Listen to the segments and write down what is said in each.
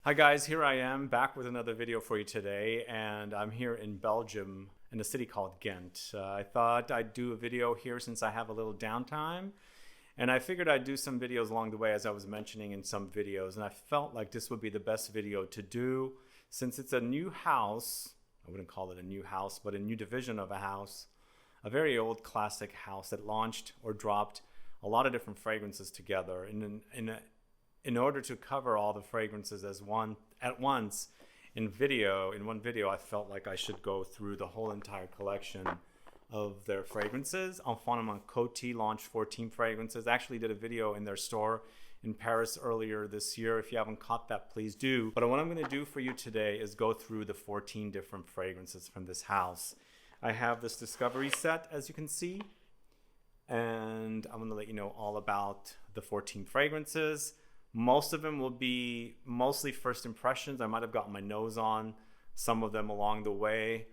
Hi guys, here I am back with another video for you today, and I'm here in Belgium in a city called Ghent. I thought I'd do a video here since I have a little downtime, and I figured I'd do some videos along the way as I was mentioning in some videos, and I felt like this would be the best video to do since it's a new house. I wouldn't call it a new house, but a new division of a house, a very old classic house that launched or dropped a lot of different fragrances together in order to cover all the fragrances at once in one video. I felt like I should go through the whole entire collection of their fragrances. Infiniment Coty launched 14 fragrances. I actually did a video in their store in Paris earlier this year. If you haven't caught that, please do. But what I'm going to do for you today is go through the 14 different fragrances from this house. I have this discovery set, as you can see, and I'm going to let you know all about the 14 fragrances. Most of them will be mostly first impressions. I might have gotten my nose on some of them along the way.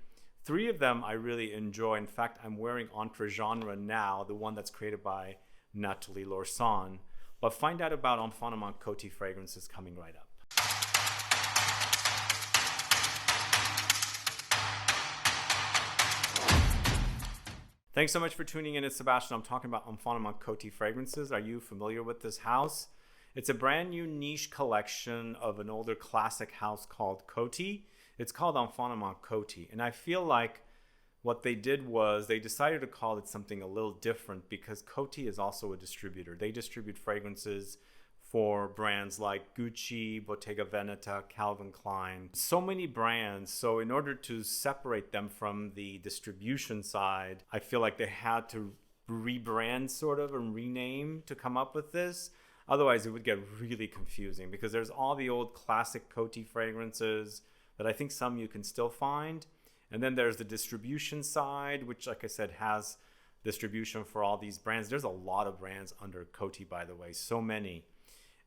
3 of them I really enjoy. In fact, I'm wearing ENTRE genre now, the one that's created by Nathalie Lorson. But find out about Infiniment Coty fragrances coming right up. Thanks so much for tuning in. It's Sebastian. I'm talking about Infiniment Coty fragrances. Are you familiar with this house? It's a brand new niche collection of an older classic house called Coty. It's called Infiniment Coty. And I feel like what they did was they decided to call it something a little different because Coty is also a distributor. They distribute fragrances for brands like Gucci, Bottega Veneta, Calvin Klein, so many brands. So in order to separate them from the distribution side, I feel like they had to rebrand sort of and rename to come up with this. Otherwise, it would get really confusing because there's all the old classic Coty fragrances that I think some you can still find. And then there's the distribution side, which, like I said, has distribution for all these brands. There's a lot of brands under Coty, by the way, so many.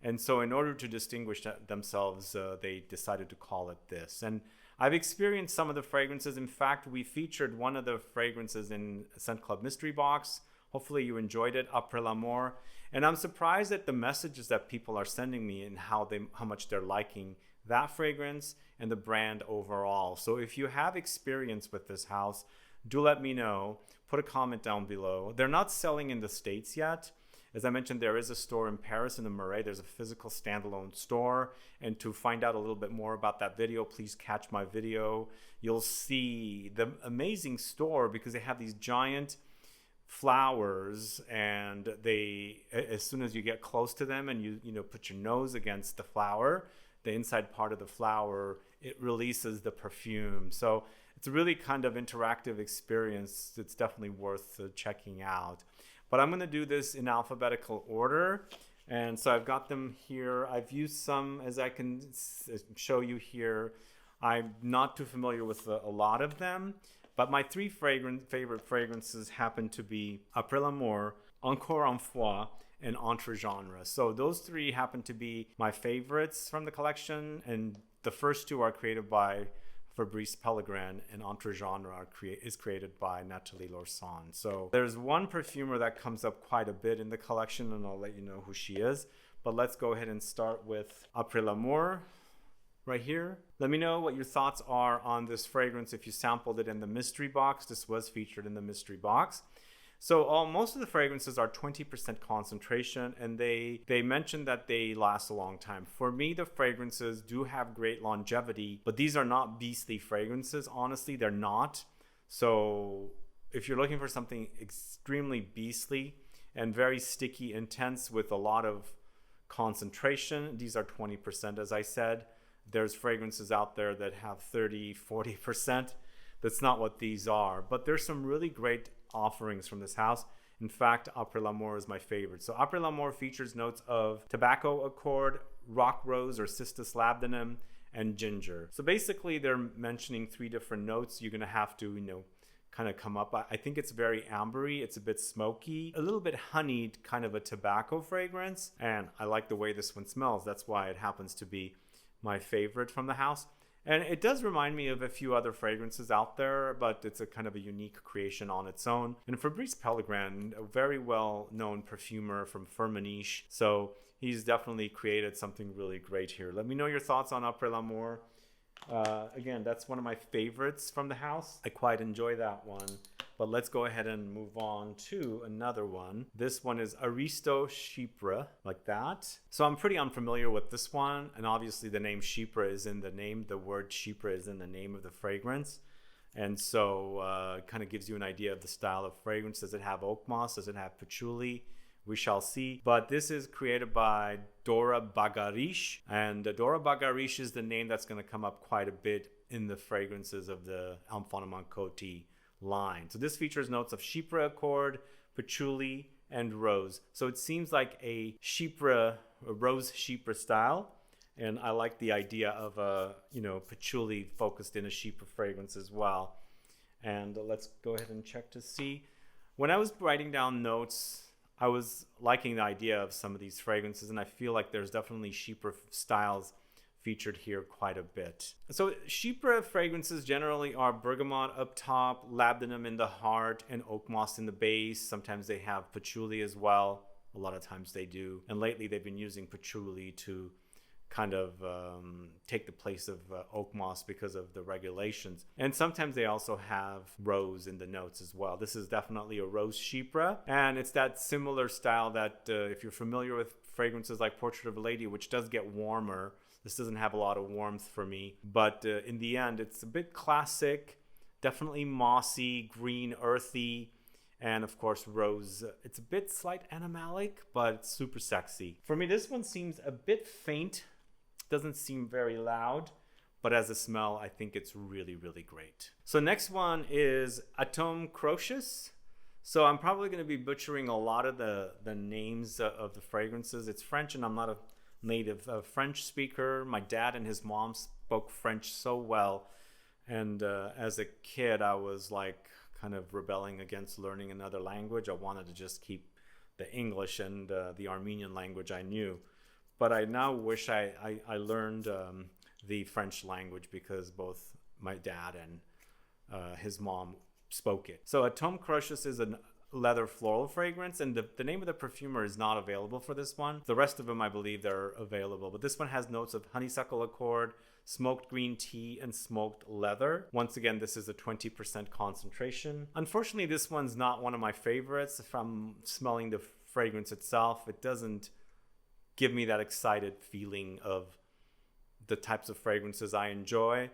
And so in order to distinguish themselves, they decided to call it this. And I've experienced some of the fragrances. In fact, we featured one of the fragrances in Scent Club Mystery Box. Hopefully you enjoyed it, Après l'Amour. And I'm surprised at the messages that people are sending me and how much they're liking that fragrance and the brand overall. So if you have experience with this house, do let me know. Put a comment down below. They're not selling in the States yet. As I mentioned, there is a store in Paris in the Marais. There's a physical standalone store. And to find out a little bit more about that video, please catch my video. You'll see the amazing store because they have these giant flowers, and they, as soon as you get close to them and you put your nose against the flower, the inside part of the flower, it releases the perfume. So it's a really kind of interactive experience. It's definitely worth checking out. But I'm going to do this in alphabetical order, and so I've got them here. I've used some, as I can show you here. I'm not too familiar with a lot of them. But my 3 favorite fragrances happen to be Après l'Amour, Encore une fois, and Entre genre. So those 3 happen to be my favorites from the collection. And the first 2 are created by Fabrice Pellegrin, and Entre genre is created by Nathalie Lorson. So there's one perfumer that comes up quite a bit in the collection, and I'll let you know who she is. But let's go ahead and start with Après l'Amour. Right here. Let me know what your thoughts are on this fragrance if you sampled it in the mystery box. This was featured in the mystery box. So most of the fragrances are 20% concentration, and they mentioned that they last a long time. For me, the fragrances do have great longevity, but these are not beastly fragrances. Honestly, they're not. So if you're looking for something extremely beastly and very sticky, intense with a lot of concentration, these are 20%, as I said. There's fragrances out there that have 30, 40%. That's not what these are. But there's some really great offerings from this house. In fact, Après l'Amour is my favorite. So Après l'Amour features notes of tobacco accord, rock rose or Cistus labdanum, and ginger. So basically they're mentioning 3 different notes. You're going to have to, kind of come up. I think it's very ambery. It's a bit smoky, a little bit honeyed, kind of a tobacco fragrance. And I like the way this one smells. That's why it happens to be my favorite from the house. And it does remind me of a few other fragrances out there, but it's a kind of a unique creation on its own. And Fabrice Pellegrin, a very well-known perfumer from Firmenich. So he's definitely created something really great here. Let me know your thoughts on Après l'Amour. Again, that's one of my favorites from the house. I quite enjoy that one. But let's go ahead and move on to another one. This one is ARISTO Chypre, like that. So I'm pretty unfamiliar with this one. And obviously the name Chypre is in the name. The word Chypre is in the name of the fragrance. And so it kind of gives you an idea of the style of fragrance. Does it have oak moss? Does it have patchouli? We shall see. But this is created by Dora Baghriche. And Dora Baghriche is the name that's going to come up quite a bit in the fragrances of the Infiniment Coty line. So this features notes of Chypre accord, patchouli, and rose. So it seems like a rose Chypre style. And I like the idea of patchouli focused in a Chypre fragrance as well. And let's go ahead and check to see. When I was writing down notes, I was liking the idea of some of these fragrances, and I feel like there's definitely Chypre styles featured here quite a bit. So Chypre fragrances generally are bergamot up top, labdanum in the heart, and oak moss in the base. Sometimes they have patchouli as well. A lot of times they do. And lately they've been using patchouli to kind of take the place of oak moss because of the regulations. And sometimes they also have rose in the notes as well. This is definitely a rose Chypre, and it's that similar style that if you're familiar with fragrances like Portrait of a Lady, which does get warmer, this doesn't have a lot of warmth for me, but in the end it's a bit classic, definitely mossy, green, earthy, and of course rose. It's a bit slight animalic, but it's super sexy. For me, this one seems a bit faint. Doesn't seem very loud, but as a smell, I think it's really, really great. So next one is CROCHUS. So I'm probably going to be butchering a lot of the names of the fragrances. It's French, and I'm not a native French speaker. My dad and his mom spoke French so well. And as a kid, I was like kind of rebelling against learning another language. I wanted to just keep the English and the Armenian language I knew. But I now wish I learned the French language because both my dad and his mom spoke it. So CROCHUS is a leather floral fragrance, and the name of the perfumer is not available for this one. The rest of them, I believe, they're available. But this one has notes of honeysuckle accord, smoked green tea, and smoked leather. Once again, this is a 20% concentration. Unfortunately, this one's not one of my favorites. If I'm smelling the fragrance itself, it doesn't give me that excited feeling of the types of fragrances I enjoy.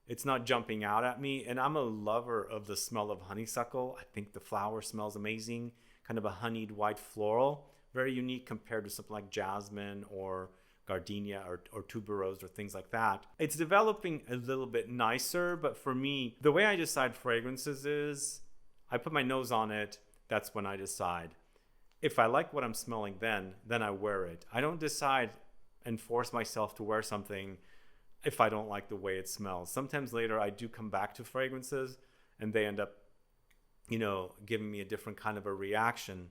It's not jumping out at me, and I'm a lover of the smell of honeysuckle. I think the flower smells amazing, kind of a honeyed white floral, very unique compared to something like jasmine or gardenia or tuberose or things like that. It's developing a little bit nicer, but for me, the way I decide fragrances is I put my nose on it. That's when I decide. If I like what I'm smelling then I wear it. I don't decide and force myself to wear something if I don't like the way it smells. Sometimes later I do come back to fragrances and they end up, giving me a different kind of a reaction.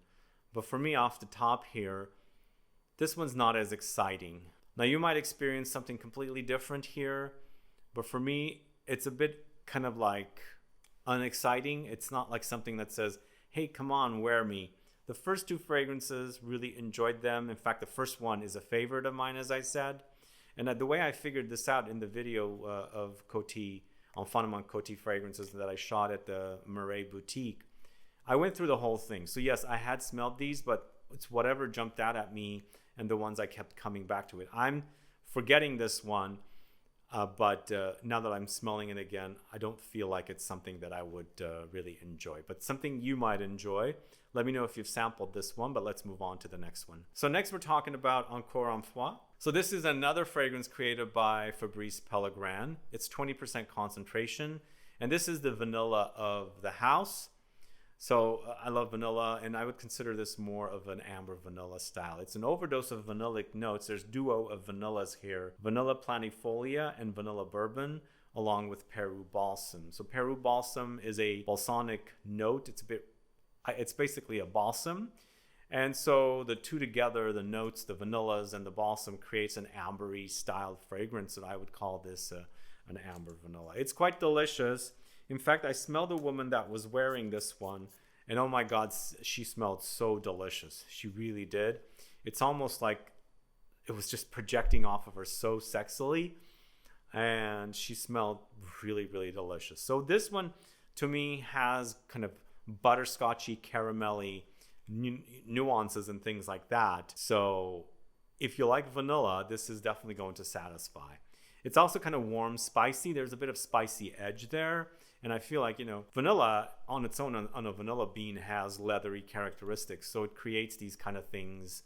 But for me, off the top here, this one's not as exciting. Now you might experience something completely different here, but for me, it's a bit kind of like unexciting. It's not like something that says, hey, come on, wear me. The first two fragrances, really enjoyed them. In fact, the first one is a favorite of mine, as I said. And the way I figured this out in the video of Coty Infiniment Coty fragrances that I shot at the Marais boutique, I went through the whole thing. So yes, I had smelled these, but it's whatever jumped out at me and the ones I kept coming back to it. I'm forgetting this one, but now that I'm smelling it again, I don't feel like it's something that I would really enjoy, but something you might enjoy. Let me know if you've sampled this one, but let's move on to the next one. So next we're talking about Encore en Fois. So this is another fragrance created by Fabrice Pellegrin. It's 20% concentration, and this is the vanilla of the house. So I love vanilla, and I would consider this more of an amber vanilla style. It's an overdose of vanillic notes. There's duo of vanillas here, vanilla planifolia and vanilla bourbon, along with Peru balsam. So Peru balsam is a balsamic note. It's basically a balsam. And so the two together, the notes, the vanillas and the balsam, creates an ambery style fragrance, and I would call this an amber vanilla. It's quite delicious. In fact, I smelled a woman that was wearing this one, and oh my God, she smelled so delicious. She really did. It's almost like it was just projecting off of her so sexily, and she smelled really, really delicious. So this one to me has kind of butterscotchy, caramelly nuances and things like that. So if you like vanilla, this is definitely going to satisfy. It's also kind of warm, spicy. There's a bit of spicy edge there. And I feel like, you know, vanilla on its own, on a vanilla bean, has leathery characteristics. So it creates these kind of things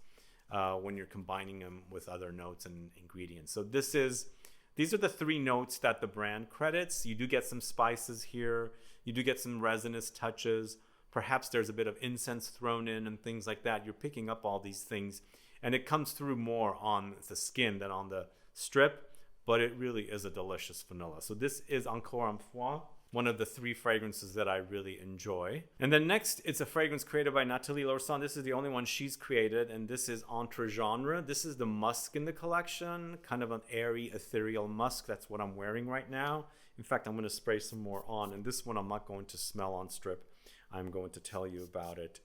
when you're combining them with other notes and ingredients. So these are the 3 notes that the brand credits. You do get some spices here. You do get some resinous touches. Perhaps there's a bit of incense thrown in and things like that. You're picking up all these things. And it comes through more on the skin than on the strip. But it really is a delicious vanilla. So this is Encore en Foie, one of the 3 fragrances that I really enjoy. And then next, it's a fragrance created by Nathalie Lorson. This is the only one she's created, and this is Entre Genre. This is the musk in the collection, kind of an airy, ethereal musk. That's what I'm wearing right now. In fact, I'm going to spray some more on, and this one I'm not going to smell on strip. I'm going to tell you about it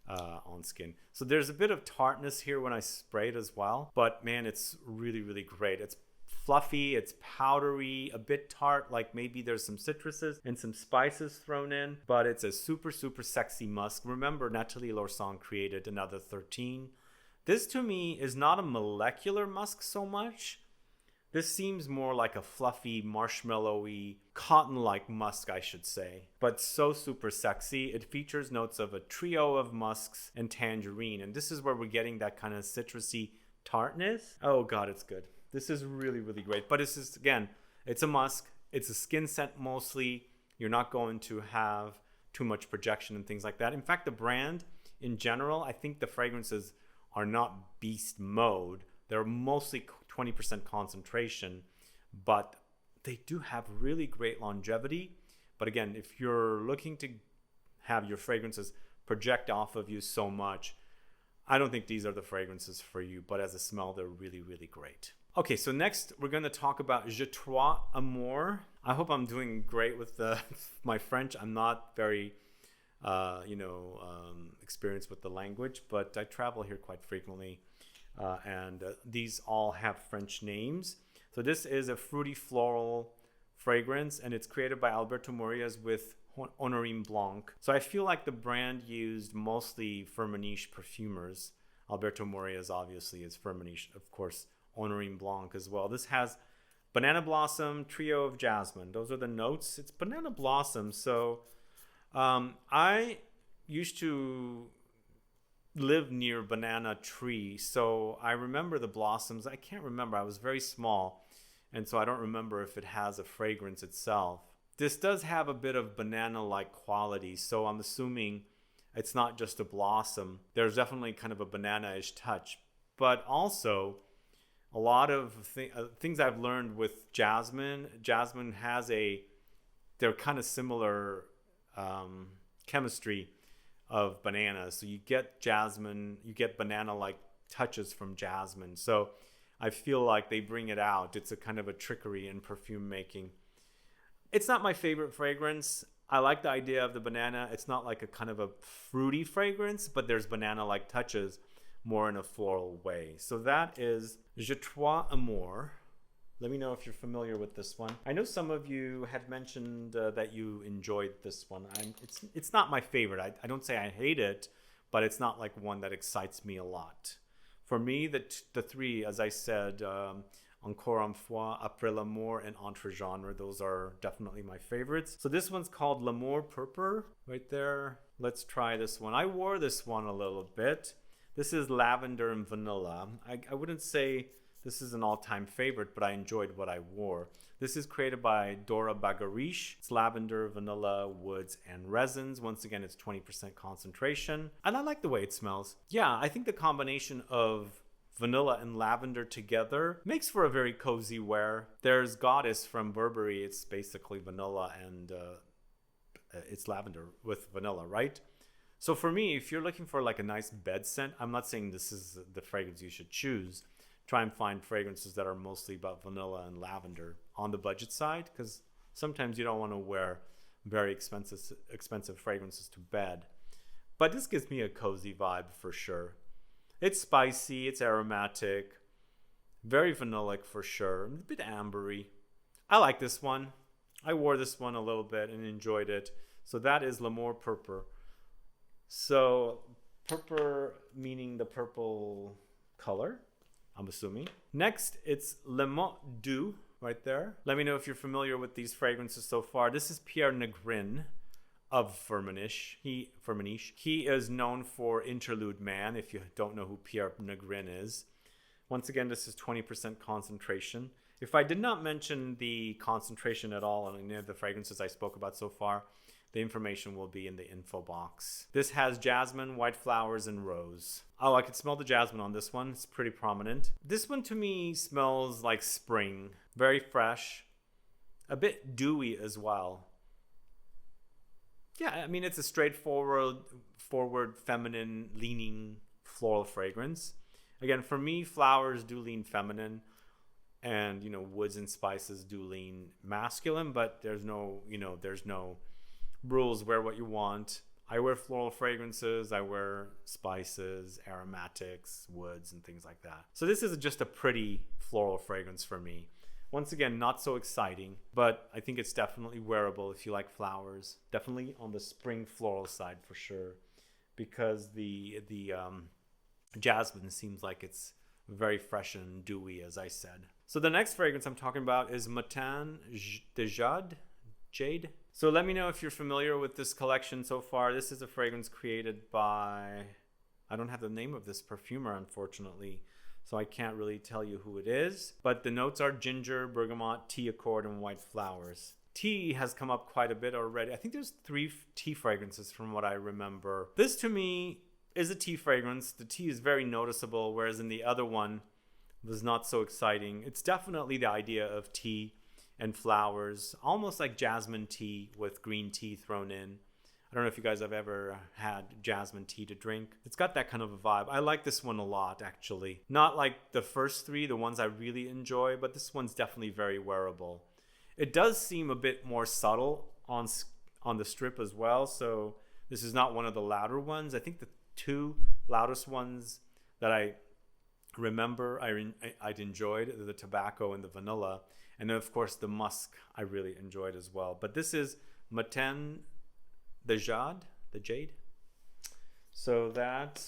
on skin. So there's a bit of tartness here when I spray it as well, but man, it's really, really great. It's fluffy, it's powdery, a bit tart, like maybe there's some citruses and some spices thrown in, but it's a super, super sexy musk. Remember, Nathalie Lorson created another 13. This to me is not a molecular musk so much. This seems more like a fluffy, marshmallowy, cotton-like musk, I should say, but so super sexy. It features notes of a trio of musks and tangerine, and this is where we're getting that kind of citrusy tartness. Oh God, it's good. This is really, really great. But it's just, again, it's a musk. It's a skin scent mostly. You're not going to have too much projection and things like that. In fact, the brand in general, I think the fragrances are not beast mode. They're mostly 20% concentration, but they do have really great longevity. But again, if you're looking to have your fragrances project off of you so much, I don't think these are the fragrances for you, but as a smell, they're really, really great. Okay, so next we're going to talk about Je Trois Amours. I hope I'm doing great with my French. I'm not very, experienced with the language, but I travel here quite frequently, and these all have French names. So this is a fruity floral fragrance, and it's created by Alberto Morillas with Honorine Blanc. So I feel like the brand used mostly Firmenich perfumers. Alberto Morillas obviously is Firmenich, of course. Honorine Blanc as well. This has banana blossom, trio of jasmine. Those are the notes. It's banana blossom. So I used to live near banana tree, so I remember the blossoms. I can't remember. I was very small, and so I don't remember if it has a fragrance itself. This does have a bit of banana-like quality, so I'm assuming it's not just a blossom. There's definitely kind of a banana-ish touch, but also a lot of things I've learned with jasmine. Jasmine has they're kind of similar chemistry of bananas. So you get jasmine, you get banana-like touches from jasmine. So I feel like they bring it out. It's a kind of a trickery in perfume making. It's not my favorite fragrance. I like the idea of the banana. It's not like a kind of a fruity fragrance, but there's banana-like touches more in a floral way. So that is Je Trois Amours. Let me know if you're familiar with this one. I know some of you had mentioned that you enjoyed this one. It's not my favorite. I don't say I hate it, but it's not like one that excites me a lot. For me, the 3, as I said, Encore en Foie, Après l'Amour, and Entre Genre, those are definitely my favorites. So this one's called L'Amour Purpur right there. Let's try this one. I wore this one a little bit. This is lavender and vanilla. I wouldn't say this is an all-time favorite, but I enjoyed what I wore. This is created by Dora Baghriche. It's lavender, vanilla, woods, and resins. Once again, it's 20% concentration. And I like the way it smells. Yeah, I think the combination of vanilla and lavender together makes for a very cozy wear. There's Goddess from Burberry. It's basically vanilla and it's lavender with vanilla, right? So for me, if you're looking for like a nice bed scent, I'm not saying this is the fragrance you should choose. Try and find fragrances that are mostly about vanilla and lavender on the budget side, because sometimes you don't want to wear very expensive fragrances to bed. But this gives me a cozy vibe for sure. It's spicy, it's aromatic. Very vanillic for sure. A bit ambery. I like this one. I wore this one a little bit and enjoyed it. So that is L'Amour Purpur. So purpur meaning the purple color, I'm assuming. Next, it's Le Mot Doux right there. Let me know if you're familiar with these fragrances so far. This is Pierre Negrin of Firmenich. He is known for Interlude Man, if you don't know who Pierre Negrin is. Once again, this is 20% concentration. If I did not mention the concentration at all on any of the fragrances I spoke about so far, the information will be in the info box. This has jasmine, white flowers, and rose. Oh, I can smell the jasmine on this one. It's pretty prominent. This one to me smells like spring. Very fresh. A bit dewy as well. Yeah, I mean, it's a straightforward, feminine, leaning floral fragrance. Again, for me, flowers do lean feminine. And, you know, woods and spices do lean masculine, but there's no rules. Wear what you want. I wear floral fragrances. I wear spices, aromatics, woods, and things like that. So this is just a pretty floral fragrance for me. Once again, not so exciting, but I think it's definitely wearable if you like flowers. Definitely on the spring floral side for sure, because the jasmine seems like it's very fresh and dewy, as I said. So the next fragrance I'm talking about is Matin de Jade. So let me know if you're familiar with this collection so far. This is a fragrance created by, I don't have the name of this perfumer, unfortunately, so I can't really tell you who it is. But the notes are ginger, bergamot, tea accord, and white flowers. Tea has come up quite a bit already. I think there's 3 tea fragrances from what I remember. This to me is a tea fragrance. The tea is very noticeable, whereas in the other one was not so exciting. It's definitely the idea of tea and flowers, almost like jasmine tea with green tea thrown in. I don't know if you guys have ever had jasmine tea to drink. It's got that kind of a vibe. I like this one a lot, actually. Not like the first 3, the ones I really enjoy, but this one's definitely very wearable. It does seem a bit more subtle on the strip as well, so this is not one of the louder ones. I think the 2 loudest ones that I remember I'd enjoyed, the tobacco and the vanilla, and then of course the musk I really enjoyed as well. But this is Matin de Jade. So that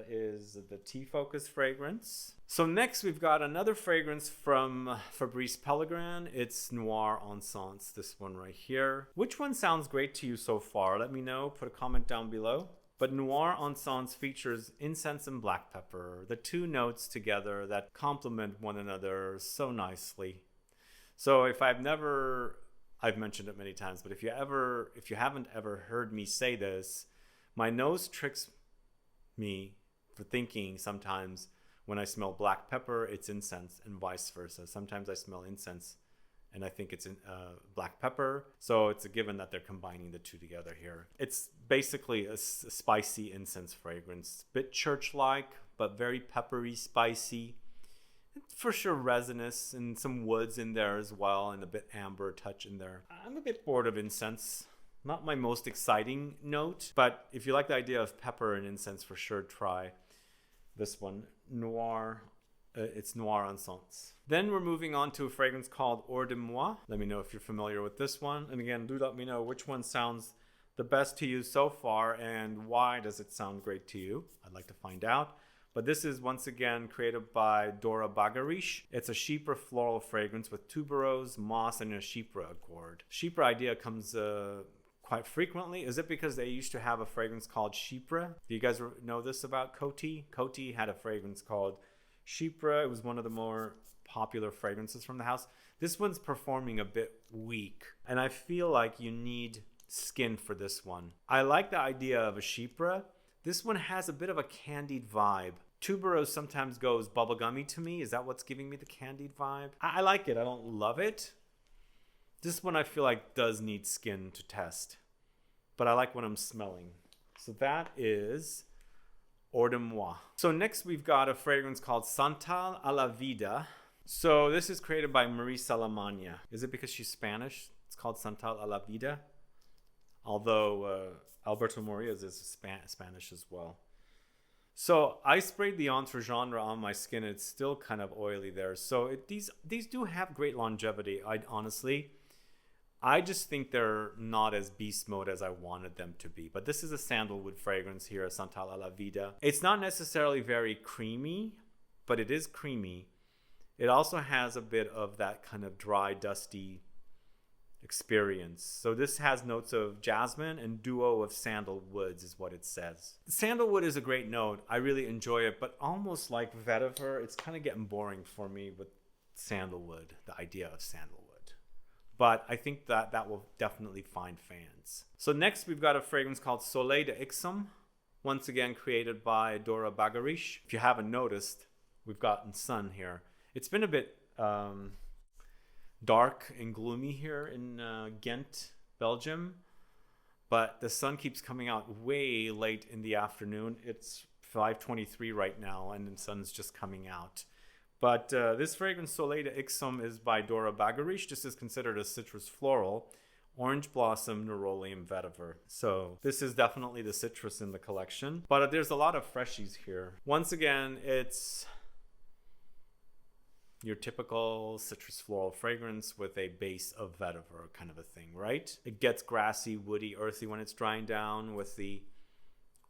is the tea focus fragrance. So next we've got another fragrance from Fabrice Pellegrin. It's Noir Encens, this one right here. Which one sounds great to you so far? Let me know, put a comment down below. But Noir Encens features incense and black pepper, the 2 notes together that complement one another so nicely. So I've mentioned it many times, but if you haven't ever heard me say this, my nose tricks me for thinking sometimes when I smell black pepper, it's incense, and vice versa. Sometimes I smell incense and I think it's black pepper. So it's a given that they're combining the 2 together here. It's basically a spicy incense fragrance. Bit church-like, but very peppery, spicy. For sure resinous and some woods in there as well, and a bit amber touch in there. I'm a bit bored of incense. Not my most exciting note, but if you like the idea of pepper and incense, for sure try this one. It's Noir Encens. Then we're moving on to a fragrance called Hors de Moi. Let me know if you're familiar with this one. And again, do let me know which one sounds the best to you so far and why does it sound great to you. I'd like to find out. But this is once again created by Dora Baghriche. It's a Chypre floral fragrance with tuberose, moss, and a Chypre accord. Chypre idea comes quite frequently. Is it because they used to have a fragrance called Chypre? Do you guys know this about Coty? Coty had a fragrance called Chypre. It was one of the more popular fragrances from the house. This one's performing a bit weak, and I feel like you need skin for this one. I like the idea of a Chypre. This one has a bit of a candied vibe. Tuberose sometimes goes bubblegummy to me. Is that what's giving me the candied vibe? I like it. I don't love it. This one I feel like does need skin to test, but I like what I'm smelling. So that is Hors de Moi. So next we've got a fragrance called Santal a la Vida. So this is created by Marie Salamagna. Is it because she's Spanish? It's called Santal a la Vida. Although Alberto Morillas is Spanish as well. So I sprayed the Entre genre on my skin. It's still kind of oily there. So these do have great longevity. I just think they're not as beast mode as I wanted them to be. But this is a sandalwood fragrance here, Santa La Vida. It's not necessarily very creamy, but it is creamy. It also has a bit of that kind of dry, dusty experience. So this has notes of jasmine and duo of sandalwoods is what it says. Sandalwood is a great note. I really enjoy it, but almost like vetiver, it's kind of getting boring for me with sandalwood, the idea of sandalwood. But I think that will definitely find fans. So next we've got a fragrance called Soleil de Ixom, once again created by Dora Baghriche. If you haven't noticed, we've gotten sun here. It's been a bit dark and gloomy here in Ghent, Belgium, but the sun keeps coming out way late in the afternoon. It's 5:23 right now and the sun's just coming out. But this fragrance Soleil de Ixom is by Dora Baghriche. This is considered a citrus floral, orange blossom, nerolium vetiver. So this is definitely the citrus in the collection, but there's a lot of freshies here. Once again, it's your typical citrus floral fragrance with a base of vetiver kind of a thing, right? It gets grassy, woody, earthy when it's drying down with the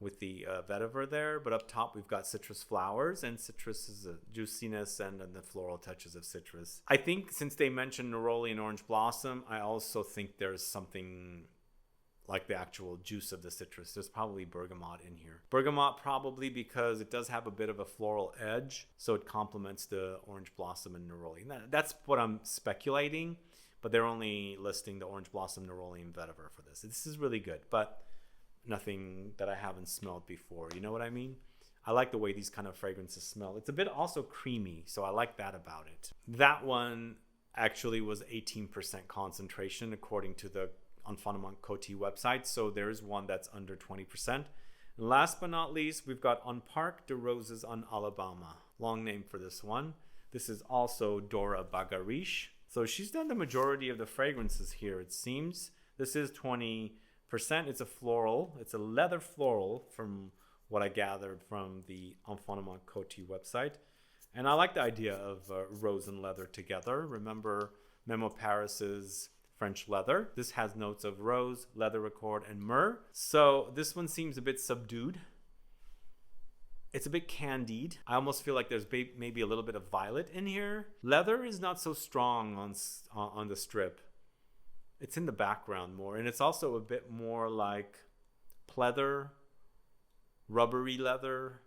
vetiver there, but up top we've got citrus flowers, and citrus is a juiciness and the floral touches of citrus. I think since they mentioned neroli and orange blossom, I also think there's something like the actual juice of the citrus. There's probably bergamot in here. Bergamot probably because it does have a bit of a floral edge, so it complements the orange blossom and neroli. And that's what I'm speculating, but they're only listing the orange blossom, neroli, and vetiver for this. This is really good, but nothing that I haven't smelled before. You know what I mean? I like the way these kind of fragrances smell. It's a bit also creamy, so I like that about it. That one actually was 18% concentration according to the Infiniment Coty website, so there is one that's under 20%. And last but not least, we've got Un Parc de Roses en Alabama. Long name for this one. This is also Dora Baghriche. So she's done the majority of the fragrances here, it seems. This is 20%. It's a floral. It's a leather floral from what I gathered from the Infiniment Coty website. And I like the idea of rose and leather together. Remember Memo Paris's French leather. This has notes of rose, leather accord, and myrrh. So this one seems a bit subdued. It's a bit candied. I almost feel like there's maybe a little bit of violet in here. Leather is not so strong on the strip. It's in the background more, and it's also a bit more like pleather, rubbery leather.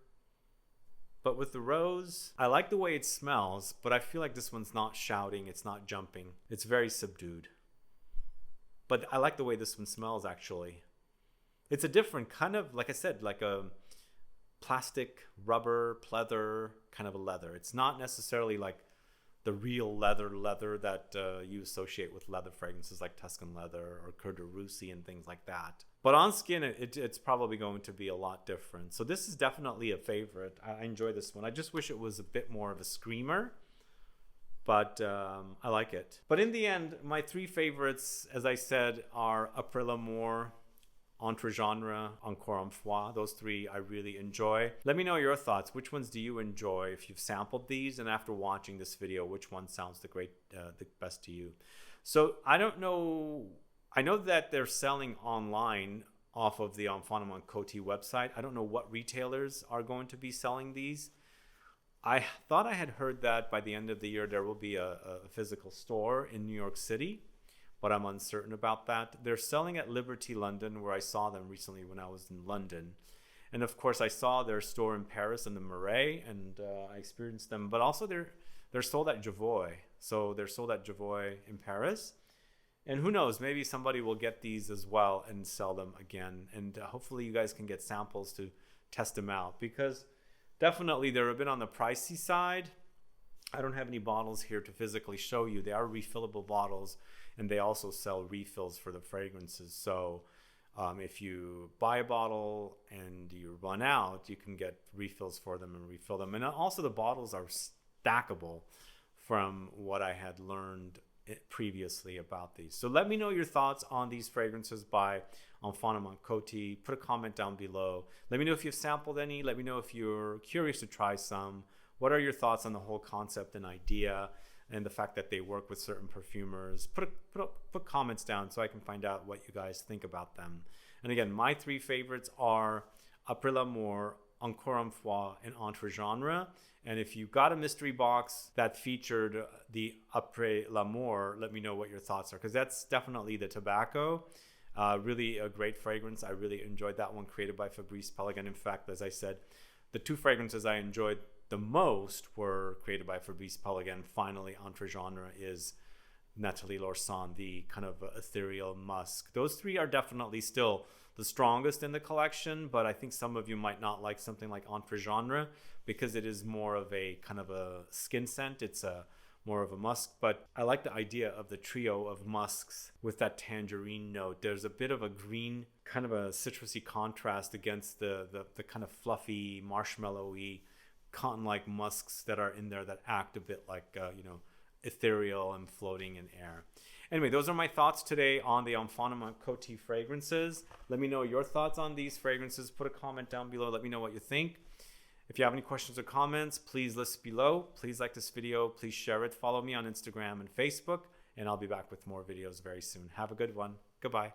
But with the rose, I like the way it smells, but I feel like this one's not shouting, it's not jumping. It's very subdued. But I like the way this one smells, actually. It's a different kind of, like I said, like a plastic, rubber, pleather kind of a leather. It's not necessarily like the real leather that you associate with leather fragrances like Tuscan leather or Coeur de Russie and things like that. But on skin, it's probably going to be a lot different. So this is definitely a favorite. I enjoy this one. I just wish it was a bit more of a screamer, but I like it. But in the end, my three favorites, as I said, are Après l'Amour, Entre Genre, Encore une fois. Those three I really enjoy. Let me know your thoughts. Which ones do you enjoy if you've sampled these? And after watching this video, which one sounds the best to you? So I don't know. I know that they're selling online off of the Infiniment Coty website. I don't know what retailers are going to be selling these. I thought I had heard that by the end of the year there will be a physical store in New York City, but I'm uncertain about that. They're selling at Liberty London, where I saw them recently when I was in London. And of course, I saw their store in Paris in the Marais, and I experienced them. But also, they're sold at Javoy. So they're sold at Javoy in Paris. And who knows, maybe somebody will get these as well and sell them again. And hopefully you guys can get samples to test them out, because definitely they're a bit on the pricey side. I don't have any bottles here to physically show you. They are refillable bottles, and they also sell refills for the fragrances. So if you buy a bottle and you run out, you can get refills for them and refill them. And also the bottles are stackable from what I had learned previously about these. So let me know your thoughts on these fragrances by Infiniment Coty. Put a comment down below. Let me know if you've sampled any. Let me know if you're curious to try some. What are your thoughts on the whole concept and idea and the fact that they work with certain perfumers? Put comments down so I can find out what you guys think about them. And again, my 3 favorites are Après l'Amour, Encore une fois, and Entre Genre. And if you got a mystery box that featured the Après l'Amour, let me know what your thoughts are, because that's definitely the tobacco. Really a great fragrance. I really enjoyed that one, created by Fabrice Pellegrin. In fact, as I said, the 2 fragrances I enjoyed the most were created by Fabrice Pellegrin. Finally, Entre Genre is Nathalie Lorson, the kind of ethereal musk. Those 3 are definitely still the strongest in the collection, but I think some of you might not like something like Entre Genre because it is more of a kind of a skin scent. It's more of a musk, but I like the idea of the trio of musks with that tangerine note. There's a bit of a green, kind of a citrusy contrast against the kind of fluffy, marshmallowy, cotton-like musks that are in there that act a bit like, ethereal and floating in air. Anyway, those are my thoughts today on the Infiniment Coty fragrances. Let me know your thoughts on these fragrances. Put a comment down below. Let me know what you think. If you have any questions or comments, please list below. Please like this video. Please share it. Follow me on Instagram and Facebook, and I'll be back with more videos very soon. Have a good one. Goodbye.